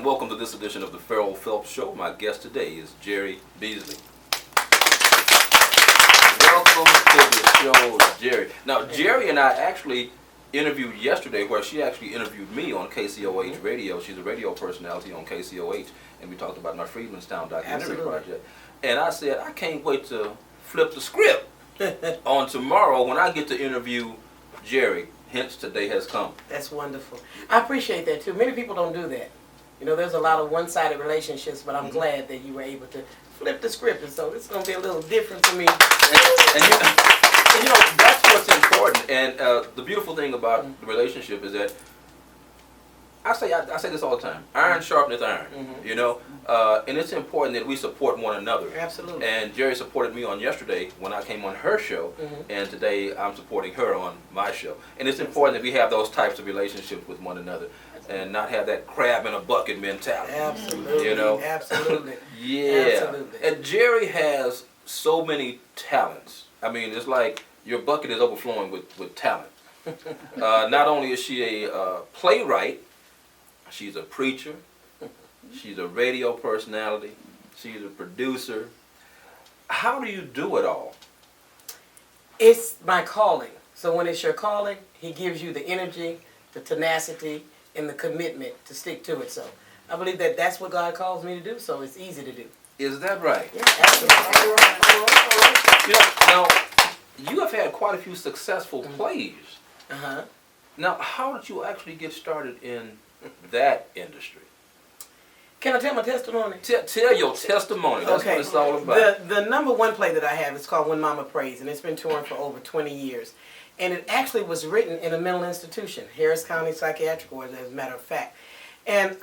and welcome to this edition of the Ferrell Phelps Show. My guest today is Jerri Beasley. Welcome to the show, Jerri. Now, Jerri and I actually interviewed yesterday, where she actually interviewed me on KCOH Radio. She's a radio personality on KCOH, and we talked about my Freedmanstown documentary project. And I said, I can't wait to flip the script on tomorrow when I get to interview Jerri. Hence, today has come. That's wonderful. I appreciate that, too. Many people don't do that. You know, there's a lot of one-sided relationships, but I'm glad that you were able to flip the script, and so it's going to be a little different for me. And you know, that's what's important. And the beautiful thing about the relationship is that I say this all the time: iron sharpeneth iron. You know, and it's important that we support one another. Absolutely. And Jerri supported me on yesterday when I came on her show, and today I'm supporting her on my show. And it's important that we have those types of relationships with one another, and not have that crab in a bucket mentality. Absolutely. You know. Absolutely. Yeah. Absolutely. And Jerri has so many talents. I mean, it's like your bucket is overflowing with talent. Not only is she a playwright, she's a preacher, she's a radio personality, she's a producer. How do you do it all? It's my calling. So when it's your calling, he gives you the energy, the tenacity, and the commitment to stick to it. So I believe that that's what God calls me to do, so it's easy to do. Is that right? Yeah, absolutely. You know, now, you have had quite a few successful plays. Now, how did you actually get started in that industry? Can I tell my testimony? Tell your testimony. That's what it's all about. The number one play that I have is called When Mama Prays, and it's been touring for over 20 years. And it actually was written in a mental institution, Harris County Psychiatric Ward, as a matter of fact. And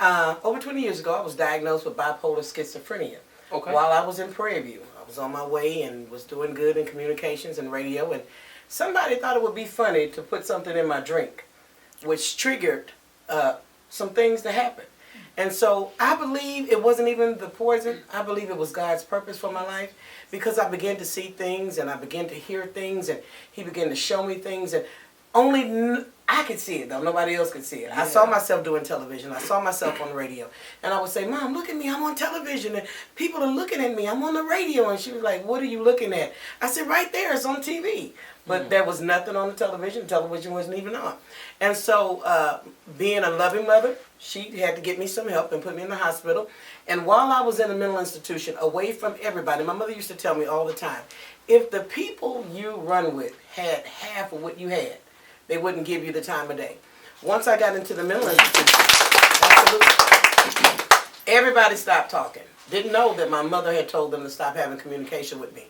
over 20 years ago, I was diagnosed with bipolar schizophrenia. While I was in Prairie View, I was on my way and was doing good in communications and radio, and somebody thought it would be funny to put something in my drink, which triggered some things to happen. And so I believe it wasn't even the poison. I believe it was God's purpose for my life, because I began to see things and I began to hear things, and he began to show me things, and only I could see it, though. Nobody else could see it. I saw myself doing television. I saw myself on radio. And I would say, Mom, look at me. I'm on television. And people are looking at me. I'm on the radio. And she was like, what are you looking at? I said, right there. It's on TV. But there was nothing on the television. Television wasn't even on. And so being a loving mother, she had to get me some help and put me in the hospital. And while I was in a mental institution, away from everybody, my mother used to tell me all the time, if the people you run with had half of what you had, they wouldn't give you the time of day. Once I got into the mental institution, everybody stopped talking. Didn't know that my mother had told them to stop having communication with me.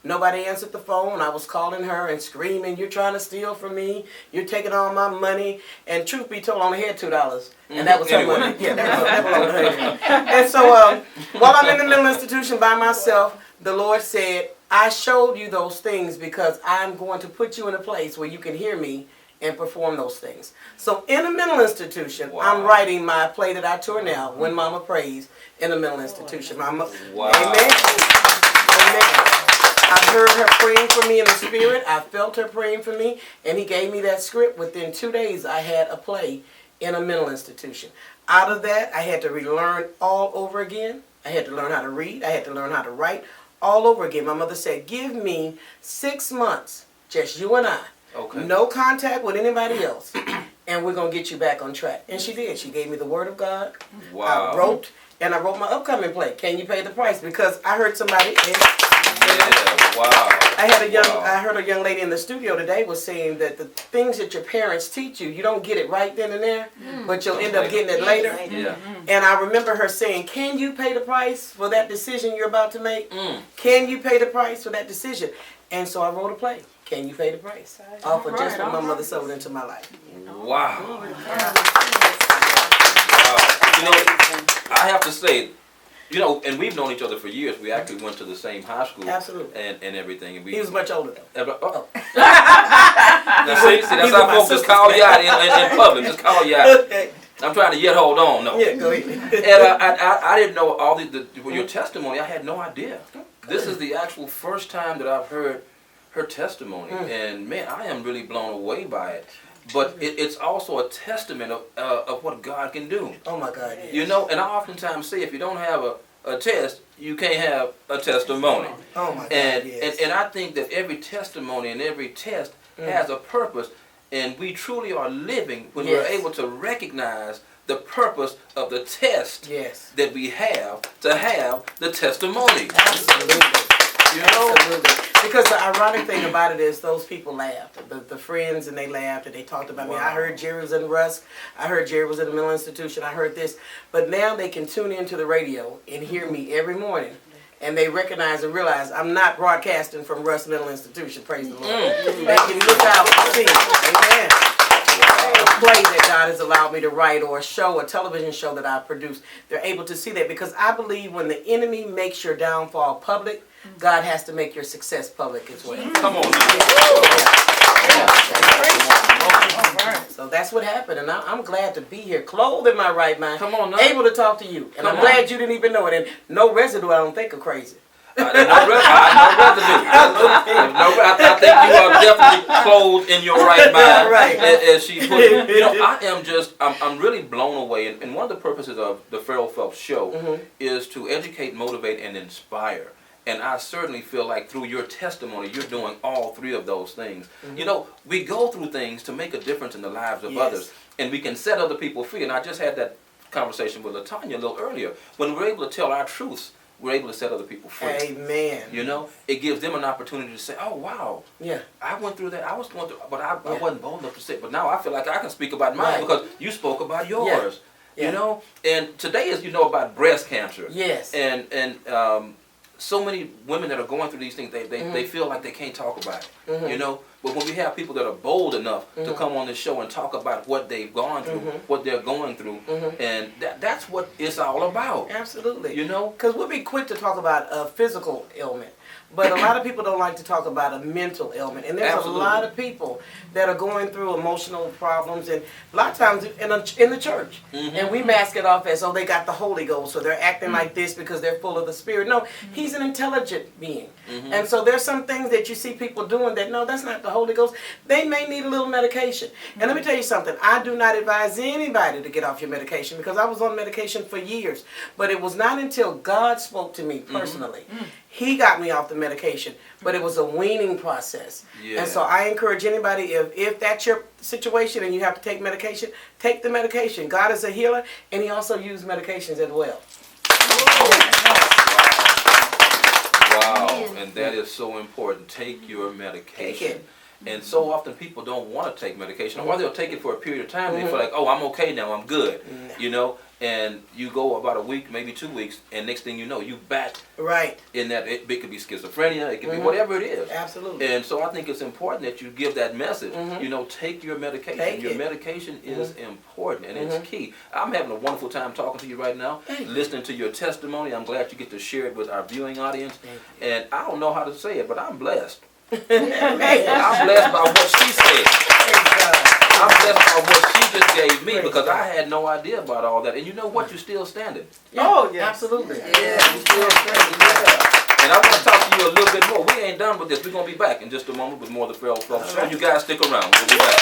Nobody answered the phone. I was calling her and screaming, you're trying to steal from me. You're taking all my money. And truth be told, I only had $2. And that was her money. Yeah, that was on her head. And so while I'm in the mental institution by myself, the Lord said, I showed you those things because I'm going to put you in a place where you can hear me and perform those things. So in a mental institution, I'm writing my play that I tour now, When Mama Prays, in a mental institution. Amen. Amen. I heard her praying for me in the spirit. I felt her praying for me, and he gave me that script. Within 2 days, I had a play in a mental institution. Out of that, I had to relearn all over again. I had to learn how to read. I had to learn how to write all over again. My mother said, give me 6 months, just you and I. No contact with anybody else, and we're going to get you back on track. And she did. She gave me the word of God. I wrote my upcoming play, Can You Pay the Price? Because I heard somebody... I heard a young lady in the studio today was saying that the things that your parents teach you, you don't get it right then and there, but you'll end up getting it later. And I remember her saying, can you pay the price for that decision you're about to make? Can you pay the price for that decision? And so I wrote a play, Can You Pay the Price? All for just what my mother sowed into my life. Wow. You know, I have to say, you know, and we've known each other for years. We actually went to the same high school. Absolutely. And everything. And he was much older, though. Now, see, that's how folks just call you out in public. Just call you out. I'm trying to yet hold on. No. Yeah, go ahead. And I didn't know all your testimony. I had no idea. This is the actual first time that I've heard her testimony. And, man, I am really blown away by it. but it's also a testament of what God can do. Oh my God. Yes. You know, and I oftentimes say if you don't have a test, you can't have a testimony. Oh my God. And I think that every testimony and every test has a purpose, and we truly are living when we're able to recognize the purpose of the test that we have to have the testimony. Absolutely. You know? Absolutely. Because the ironic thing about it is those people laughed. The friends, and they laughed and they talked about me. I heard Jerry was in Rusk. I heard Jerry was in the mental institution. I heard this. But now they can tune into the radio and hear me every morning. And they recognize and realize I'm not broadcasting from Rusk Mental Institution. Praise the Lord. They can look out and see. Amen. A play that God has allowed me to write, or a show, a television show that I produced, they're able to see that, because I believe when the enemy makes your downfall public, God has to make your success public as well. Come on. So that's what happened, and I'm glad to be here, clothed in my right mind, Come on now. able to talk to you, and I'm glad you didn't even know it, and no residue, I don't think, of crazy. No residue. I think you are definitely clothed in your right mind, Right. as she put it. You know, I'm really blown away, and one of the purposes of the Ferrell Phelps Show is to educate, motivate, and inspire. And I certainly feel like through your testimony, you're doing all three of those things. You know, we go through things to make a difference in the lives of others, and we can set other people free. And I just had that conversation with LaTanya a little earlier. When we're able to tell our truths, we're able to set other people free. Amen. You know, it gives them an opportunity to say, oh, wow, I went through that. I was going through, but I wasn't bold enough to say it. But now I feel like I can speak about mine because you spoke about yours. You know, and today is, you know, about breast cancer. Yes. And so many women that are going through these things, they feel like they can't talk about it. You know, but when we have people that are bold enough to come on this show and talk about what they've gone through, what they're going through, and that's what it's all about. Absolutely. You know, because we'll be quick to talk about a physical ailment, but a lot of people don't like to talk about a mental ailment, and there's a lot of people that are going through emotional problems, and a lot of times in the church, and we mask it off as, oh, they got the Holy Ghost, so they're acting like this because they're full of the Spirit. No, he's an intelligent being, and so there's some things that you see people doing that, no, that's not the Holy Ghost. They may need a little medication. And let me tell you something, I do not advise anybody to get off your medication, because I was on medication for years, but it was not until God spoke to me personally. He got me off the medication, but it was a weaning process. And so I encourage anybody, if that's your situation and you have to take medication, take the medication. God is a healer, and he also used medications as well. Wow, and that is so important. Take your medication. Take it. And so often people don't want to take medication, or they'll take it for a period of time and they feel like, oh, I'm okay now, I'm good. You know, and you go about a week, maybe 2 weeks, and next thing you know, you back in that. It could be schizophrenia, it could be whatever it is. Absolutely. And so I think it's important that you give that message. You know, take your medication. Your medication is important, and it's key. I'm having a wonderful time talking to you right now, listening to your testimony. I'm glad you get to share it with our viewing audience. And I don't know how to say it, but I'm blessed. I'm blessed by what she said. I'm blessed by what she just gave me, because I had no idea about all that. And you know what? You're still standing. Oh, yeah, absolutely. Yeah, you're still standing. And I want to talk to you a little bit more. We ain't done with this. We're going to be back in just a moment with more of the Ferrell Phelps Show. You guys stick around. We'll be back.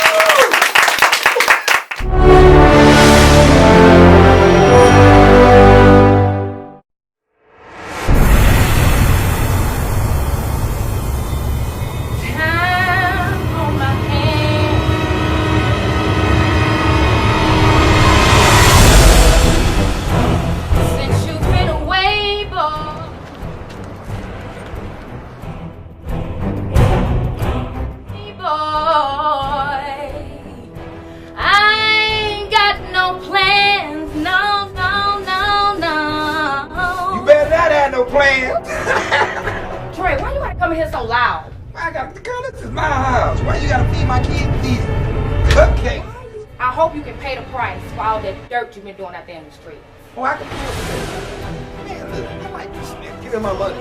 You've been doing out there in the street. Oh, I can do it. Man, look, I like this man. Give him my money.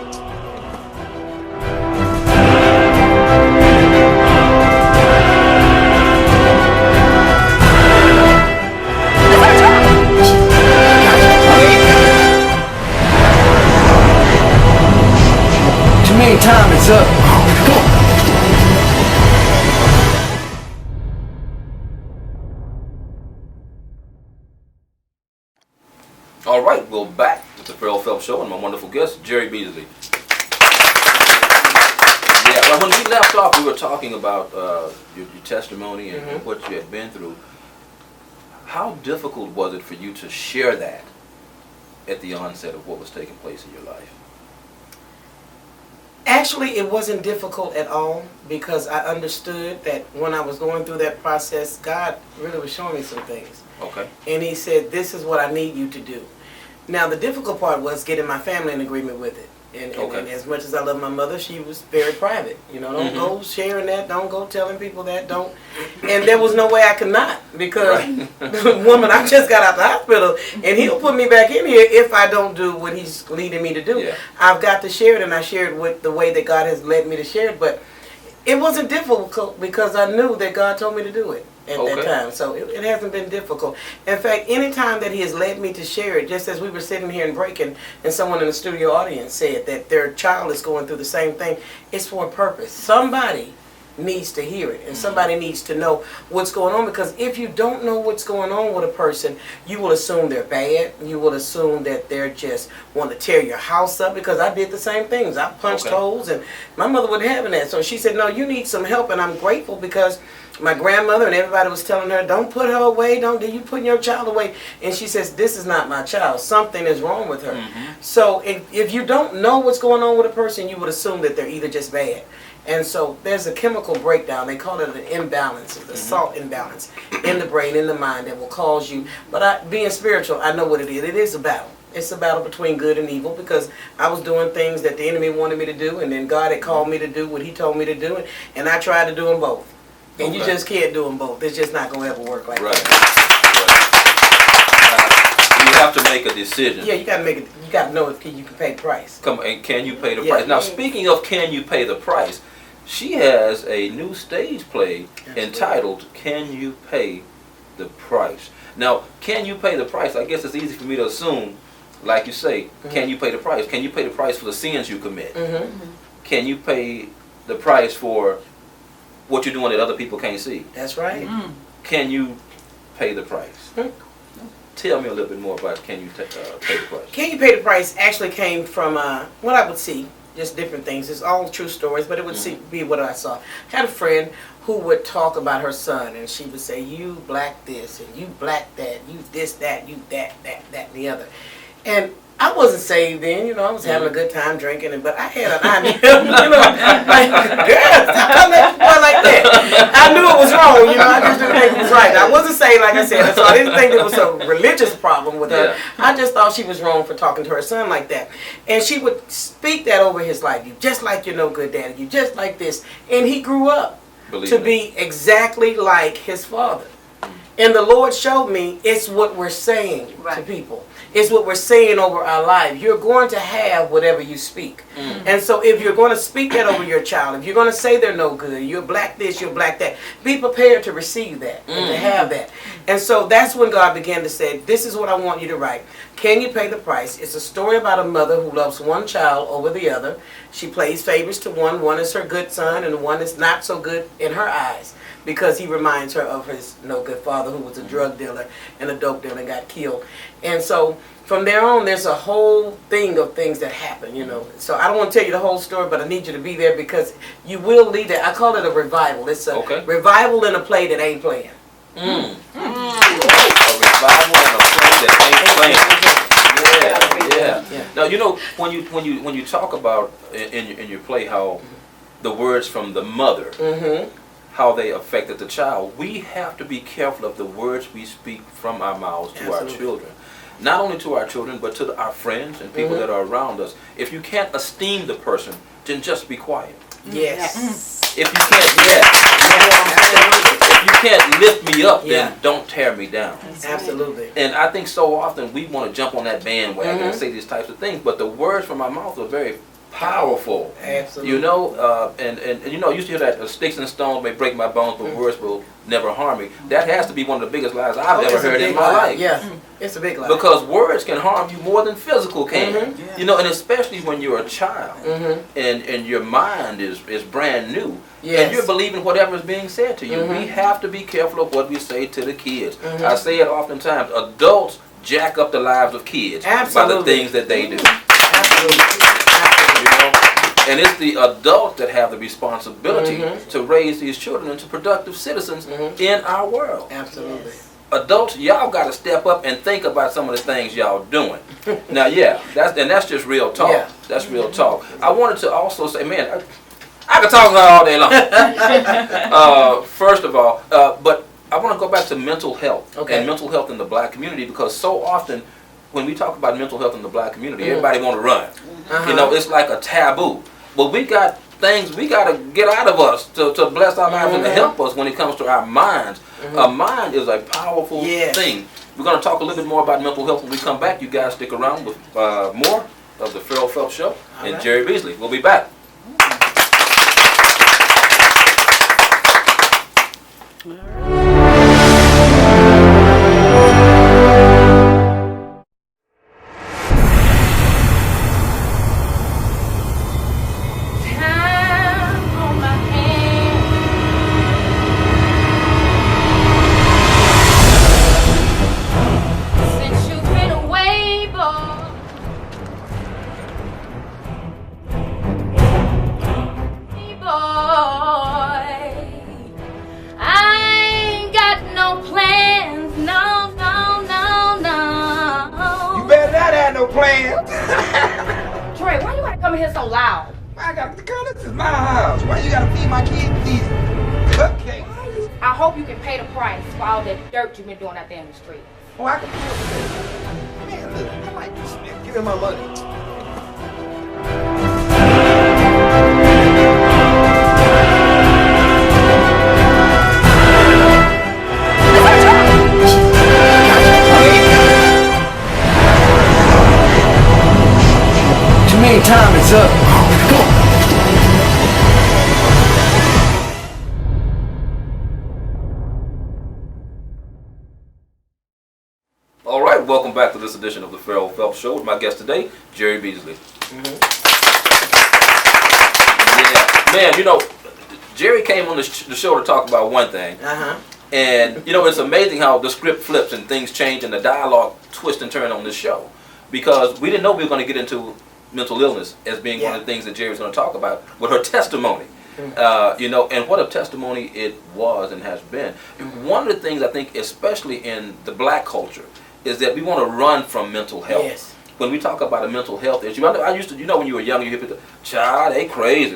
Too many time is up. All right, we're back with the Ferrell Phelps Show and my wonderful guest, Jerri Beasley. Yeah, well, when we left off, we were talking about your testimony and what you had been through. How difficult was it for you to share that at the onset of what was taking place in your life? Actually, it wasn't difficult at all because I understood that when I was going through that process, God really was showing me some things. Okay. And He said, this is what I need you to do. Now, the difficult part was getting my family in agreement with it. And as much as I love my mother, she was very private. You know, don't go sharing that, don't go telling people that, don't. And there was no way I could not because the woman, I just got out the hospital and he'll put me back in here if I don't do what he's leading me to do. Yeah. I've got to share it, and I share it with the way that God has led me to share it. But it wasn't difficult because I knew that God told me to do it at that time. So it hasn't been difficult. In fact, any time that He has led me to share it, just as we were sitting here and breaking, and someone in the studio audience said that their child is going through the same thing, it's for a purpose. Somebody needs to hear it, and somebody needs to know what's going on, because if you don't know what's going on with a person, you will assume they're bad. You will assume that they're just want to tear your house up, because I did the same things. I punched holes, and my mother wasn't having that. So she said, no, you need some help, and I'm grateful because my grandmother and everybody was telling her, don't put her away, don't you put your child away. And she says, this is not my child. Something is wrong with her. So if you don't know what's going on with a person, you would assume that they're either just bad. And so there's a chemical breakdown. They call it an imbalance, the salt imbalance in the brain, in the mind, that will cause you. But being spiritual, I know what it is. It is a battle. It's a battle between good and evil, because I was doing things that the enemy wanted me to do, and then God had called me to do what He told me to do, and I tried to do them both. And you just can't do them both. It's just not going to ever work like that. You have to make a decision. Yeah, you got to make it. You got to know if you can pay the price. Come on, and can you pay the price? Now, speaking of can you pay the price, she has a new stage play entitled "Can You Pay the Price?" Now, can you pay the price? I guess it's easy for me to assume, like you say, can you pay the price? Can you pay the price for the sins you commit? Can you pay the price for what you're doing that other people can't see? That's right. Can you pay the price? Tell me a little bit more about can you pay the price? Can you pay the price actually came from what I would see, just different things. It's all true stories, but it would be what I saw. I had a friend who would talk about her son, and she would say, you black this, and you black that, you this, that, you that, and the other. And I wasn't saved then, I was having a good time drinking, but I had an idea, like, girl, stop coming at the boy like that. I knew it was wrong, I just didn't think it was right. I wasn't saved, like I said, so I didn't think there was a religious problem with her. I just thought she was wrong for talking to her son like that. And she would speak that over his life. You just like your no good daddy, you just like this. And he grew up to be exactly like his father. And the Lord showed me it's what we're saying to people. It's what we're saying over our life. You're going to have whatever you speak. And so if you're going to speak that over your child, if you're going to say they're no good, you're black this, you're black that, be prepared to receive that and to have that. And so that's when God began to say, this is what I want you to write. Can you pay the price? It's a story about a mother who loves one child over the other. She plays favors to one. One is her good son, and one is not so good in her eyes, because he reminds her of his no good father, who was a drug dealer and a dope dealer and got killed. And so from there on, there's a whole thing of things that happen, So I don't want to tell you the whole story, but I need you to be there, because you will lead it. I call it a revival. It's a revival in a play that ain't playing. A revival in a play that ain't playing. Yeah. Now, when you talk about in your play how the words from the mother, how they affected the child, we have to be careful of the words we speak from our mouths to our children. Not only to our children, but to our friends and people that are around us. If you can't esteem the person, then just be quiet. Yes. If you can't, if you can't lift me up, then don't tear me down. Absolutely. And I think so often we want to jump on that bandwagon and say these types of things, but the words from our mouth are very powerful. Absolutely. And you used to hear that sticks and stones may break my bones, but words will never harm me. That has to be one of the biggest lies I've ever heard in my life. Yeah, it's a big lie. Because words can harm you more than physical can. And especially when you're a child and your mind is brand new. And you're believing whatever is being said to you. We have to be careful of what we say to the kids. I say it oftentimes. Adults jack up the lives of kids Absolutely. by the things that they do. Absolutely. You know? And it's the adults that have the responsibility to raise these children into productive citizens in our world. Absolutely. Adults, y'all got to step up and think about some of the things y'all doing. Now, yeah, that's just real talk. Yeah. That's real talk. I wanted to also say, man, I could talk all day long. First of all, but I want to go back to mental health and mental health in the black community, because so often when we talk about mental health in the black community, everybody want to run. You know, it's like a taboo. But we got things we got to get out of us to bless our lives and to help us when it comes to our minds. A mind is a powerful thing. We're going to talk a little bit more about mental health when we come back. You guys stick around with more of the Ferrell Phelps Show and Jerri Beasley. We'll be back. Trey, why you gotta come in here so loud? I got, girl, this is my house. Why you gotta feed my kids these cupcakes? I hope you can pay the price for all that dirt you've been doing out there in the street. Oh, I can. Man, look, I might be Smith. Give me my money. Time is up. Come on. All right, welcome back to this edition of the Ferrell Phelps Show with my guest today, Jerri Beasley. Yeah, man, you know, Jerri came on the show to talk about one thing. And, you know, it's amazing how the script flips and things change and the dialogue twist and turn on this show. Because we didn't know we were going to get into mental illness as being one of the things that Jerri's going to talk about with her testimony. You know, and what a testimony it was and has been. One of the things I think, especially in the black culture, is that we want to run from mental health. Yes. When we talk about a mental health issue, I used to, you know, when you were young, you hear people, child, they crazy.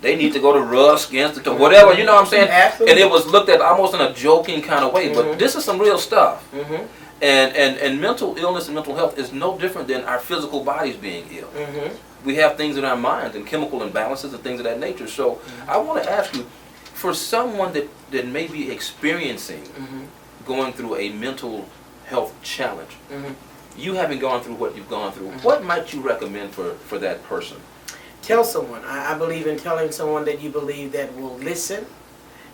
They need to go to Rusk Institute, whatever, you know what I'm saying? Absolutely. And it was looked at almost in a joking kind of way. But this is some real stuff. And mental illness and mental health is no different than our physical bodies being ill. We have things in our minds and chemical imbalances and things of that nature. So I want to ask you, for someone that may be experiencing going through a mental health challenge, you haven't gone through what you've gone through, what might you recommend for that person? Tell someone. I believe in telling someone that you believe that will listen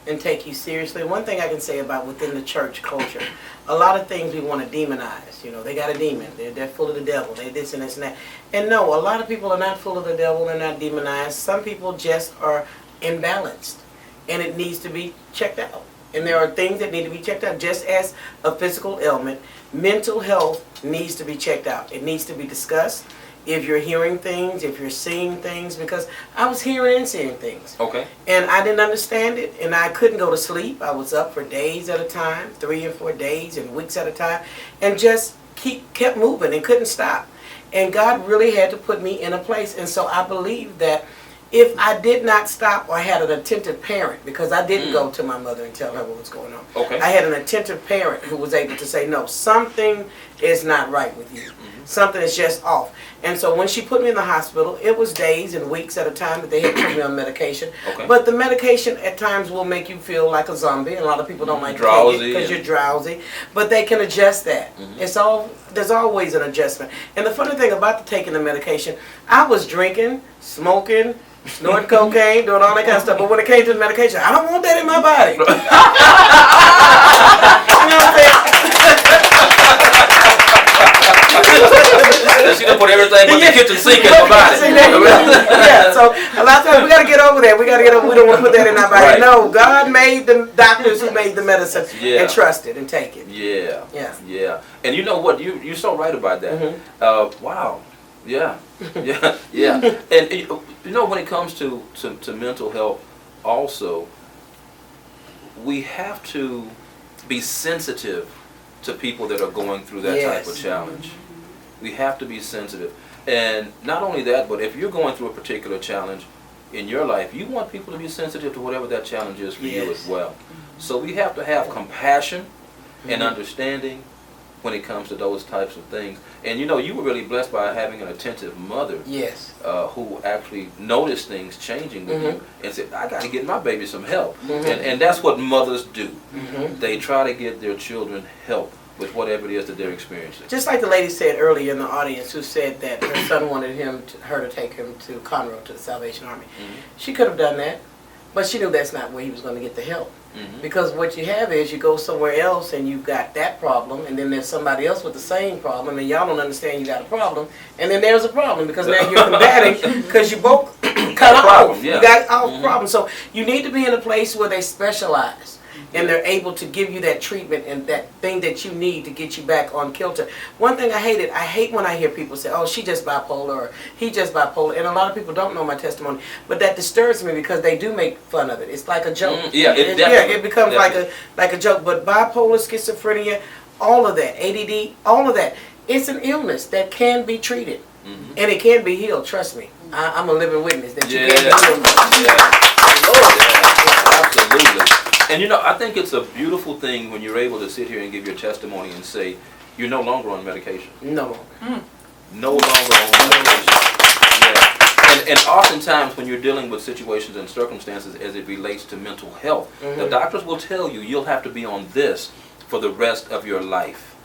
and take you seriously. One thing I can say about within the church culture, a lot of things we want to demonize. You know, they got a demon. They're full of the devil. They're this and this and that. And no, a lot of people are not full of the devil. They're not demonized. Some people just are imbalanced, and it needs to be checked out. And there are things that need to be checked out. Just as a physical ailment, mental health needs to be checked out. It needs to be discussed. If you're hearing things, if you're seeing things, because I was hearing and seeing things. Okay. And I didn't understand it, and I couldn't go to sleep. I was up for days at a time, 3 or 4 days and weeks at a time, and just kept moving and couldn't stop. And God really had to put me in a place. And so I believe that if I did not stop or had an attentive parent, because I didn't go to my mother and tell her what was going on. Okay. I had an attentive parent who was able to say, no, something is not right with you. Something is just off. And so when she put me in the hospital, it was days and weeks at a time that they had put me on medication. Okay. But the medication at times will make you feel like a zombie. And a lot of people don't like to drowsy take it because you're drowsy. But they can adjust that. There's always an adjustment. And the funny thing about taking the medication, I was drinking, smoking, snorting cocaine, doing all that kind of stuff. But when it came to the medication, I don't want that in my body. You know what I'm saying? She done put everything but the kitchen sink in her body. See, there you go. Yeah, so a lot of times we got to get over that. We got to get over. We don't want to put that in our body. Right. No, God made the doctors who made the medicine Yeah. and trust it and take it. Yeah. Yeah. Yeah. And you know what? You're so right about that. Wow. Yeah. Yeah. Yeah. And you know, when it comes to mental health, also, we have to be sensitive to people that are going through that type of challenge. We have to be sensitive. And not only that, but if you're going through a particular challenge in your life, you want people to be sensitive to whatever that challenge is for you as well. So we have to have compassion and understanding when it comes to those types of things. And you know, you were really blessed by having an attentive mother Yes. who actually noticed things changing with you and said, I got to get my baby some help. And that's what mothers do. They try to get their children help with whatever it is that they're experiencing. Just like the lady said earlier in the audience who said that her son wanted her to take him to Conroe, to the Salvation Army. She could have done that, but she knew that's not where he was going to get the help. Because what you have is you go somewhere else and you've got that problem, and then there's somebody else with the same problem, and y'all don't understand you got a problem, and then there's a problem because now you're combating because you both cut off. You got all problems. So you need to be in a place where they specialize. And they're able to give you that treatment and that thing that you need to get you back on kilter. One thing I hate when I hear people say, oh, she just bipolar, or he just bipolar. And a lot of people don't know my testimony. But that disturbs me because they do make fun of it. It's like a joke. It becomes like a joke. But bipolar, schizophrenia, all of that, ADD, all of that, it's an illness that can be treated. And it can be healed, trust me. I'm a living witness that you can be healed. Absolutely. And you know, I think it's a beautiful thing when you're able to sit here and give your testimony and say, you're no longer on medication. No. No longer on medication. Yeah. And oftentimes when you're dealing with situations and circumstances as it relates to mental health, the doctors will tell you you'll have to be on this for the rest of your life.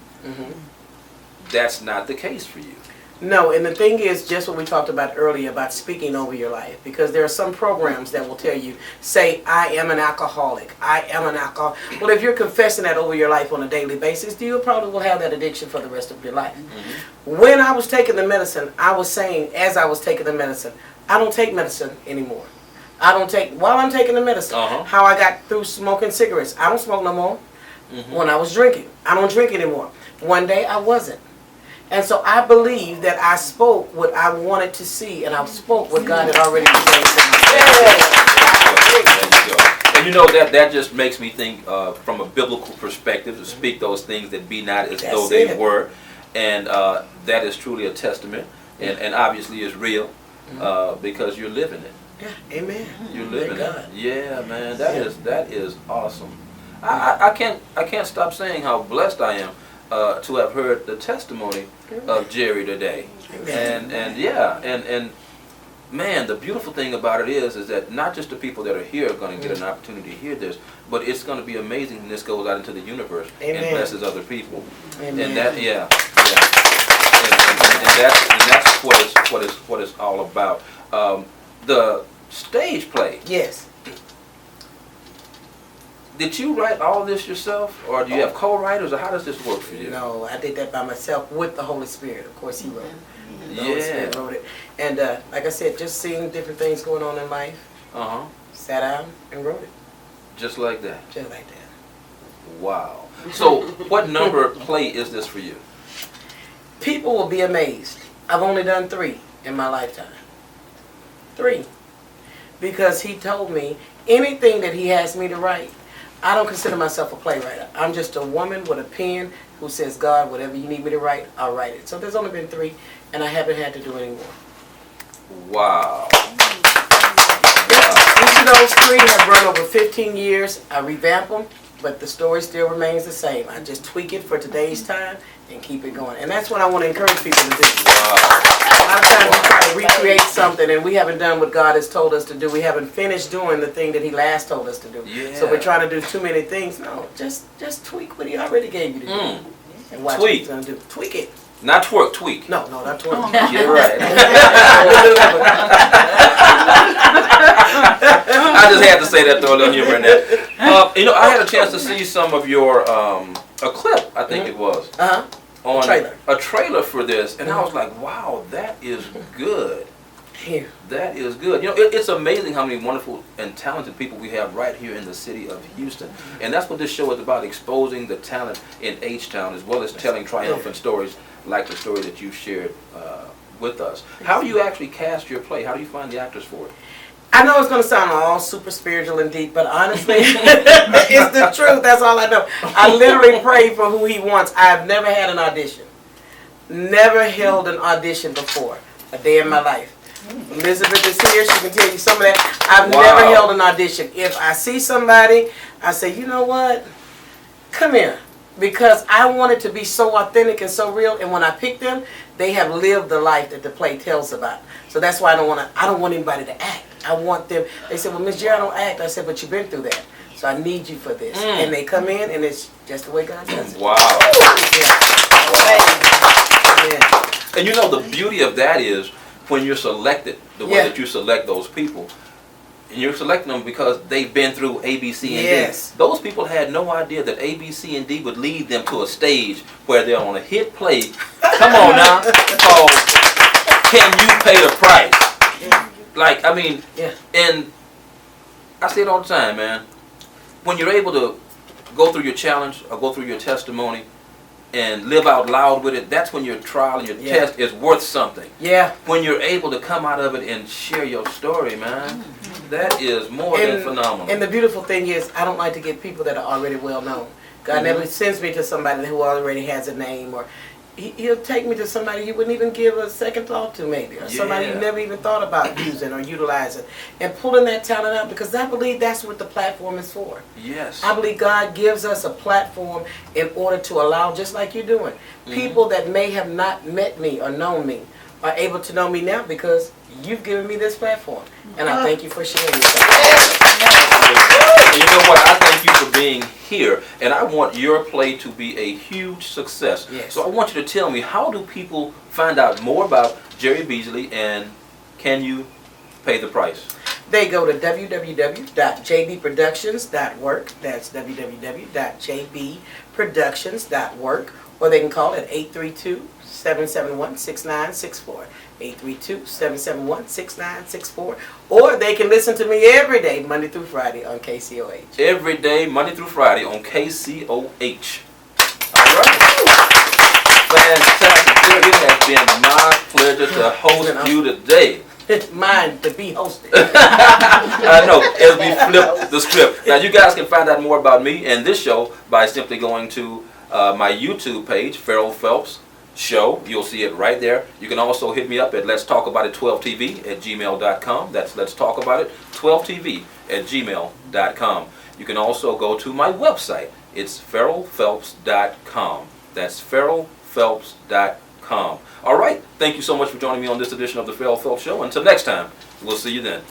That's not the case for you. No, and the thing is just what we talked about earlier about speaking over your life, because there are some programs that will tell you, say, I am an alcoholic, I am an alcoholic. Well, if you're confessing that over your life on a daily basis, you probably will have that addiction for the rest of your life. When I was taking the medicine, I was saying, as I was taking the medicine, I don't take medicine anymore. While I'm taking the medicine, how I got through smoking cigarettes, I don't smoke no more. When I was drinking, I don't drink anymore. One day I wasn't. And so I believe that I spoke what I wanted to see, and I spoke what God had already presented to me. And you know, that just makes me think from a biblical perspective to speak those things that be not as though they were. And that is truly a testament, and obviously is real because you're living it. Yeah, amen. You're living it. Yeah, man, that is awesome. I can't stop saying how blessed I am to have heard the testimony of Jerri today. And man, the beautiful thing about it is that not just the people that are here are going to get an opportunity to hear this, but it's going to be amazing when this goes out into the universe and blesses other people. Amen. And that, and that's what it's all about. The stage play. Yes. Did you write all this yourself, or do you have co-writers, or how does this work for you? No, I did that by myself with the Holy Spirit. Of course, He wrote it. The Holy Spirit wrote it. And like I said, just seeing different things going on in life, sat down and wrote it. Just like that? Just like that. Wow. So, what number play is this for you? People will be amazed. I've only done 3 in my lifetime. 3. Because He told me anything that He asked me to write, I don't consider myself a playwright. I'm just a woman with a pen who says, God, whatever you need me to write, I'll write it. So there's only been 3, and I haven't had to do any more. Wow. Each of those 3 have run over 15 years. I revamp them, but the story still remains the same. I just tweak it for today's time and keep it going. And that's what I want to encourage people to do. A lot of times we try to recreate something and we haven't done what God has told us to do. We haven't finished doing the thing that He last told us to do. So we're trying to do too many things. No, just tweak what He already gave you to do. And watch what He's going to do. Tweak it. Not twerk, tweak. No, not twerk. You're right. I just had to say that, throw a little humor in there. You know, I had a chance to see some of your, a clip, I think it was. on Trailer. a trailer for this, and I was like, wow, that is good. Here. That is good. You know, it's amazing how many wonderful and talented people we have right here in the city of Houston. And that's what this show is about, exposing the talent in H-Town, as well as telling triumphant stories like the story that you shared with us. How do you actually cast your play? How do you find the actors for it? I know it's going to sound all super spiritual and deep, but honestly, it's the truth. That's all I know. I literally pray for who he wants. I've never had an audition. Never held an audition before, a day in my life. Elizabeth is here. She can tell you some of that. I've never held an audition. If I see somebody, I say, you know what? Come here. Because I want it to be so authentic and so real. And when I pick them, they have lived the life that the play tells about. So that's why I don't want anybody to act. I want them. They said, well, Miss Jerri, I don't act. I said, but you've been through that. So I need you for this. And they come in, and it's just the way God does it. Wow. Yeah. And you know, the beauty of that is when you're selected, the way that you select those people, and you're selecting them because they've been through A, B, C, and D. Those people had no idea that A, B, C, and D would lead them to a stage where they're on a hit play. Come on now, called Can You Pay the Price? Like, I mean, and I say it all the time, man. When you're able to go through your challenge or go through your testimony and live out loud with it, that's when your trial and your test is worth something. Yeah. When you're able to come out of it and share your story, man, that is more than phenomenal. And the beautiful thing is, I don't like to get people that are already well known. God never sends me to somebody who already has a name, or He'll take me to somebody you wouldn't even give a second thought to, maybe, or somebody you never even thought about using or utilizing, and pulling that talent out, because I believe that's what the platform is for. Yes. I believe God gives us a platform in order to allow, just like you're doing, people that may have not met me or known me are able to know me now because you've given me this platform, and I thank you for sharing it. You know what? I thank you for being here, and I want your play to be a huge success. Yes. So I want you to tell me, how do people find out more about Jerri Beasley, and can you pay the price? They go to www.jbproductions.work. That's www.jbproductions.work. Or they can call at 832-771-6964. 832-771-6964. Or they can listen to me every day, Monday through Friday on KCOH. Every day, Monday through Friday on KCOH. All right. Fantastic. It has been my pleasure to host you today. It's mine to be hosted. I know, as we flip the script. Now, you guys can find out more about me and this show by simply going to my YouTube page, Ferrell Phelps Show. You'll see it right there. You can also hit me up at Let's Talk About It 12TV@gmail.com. That's Let's Talk About It 12TV@gmail.com. You can also go to my website. It's ferrellphelps.com. That's ferrellphelps.com. All right. Thank you so much for joining me on this edition of the Ferrell Phelps Show. Until next time, we'll see you then.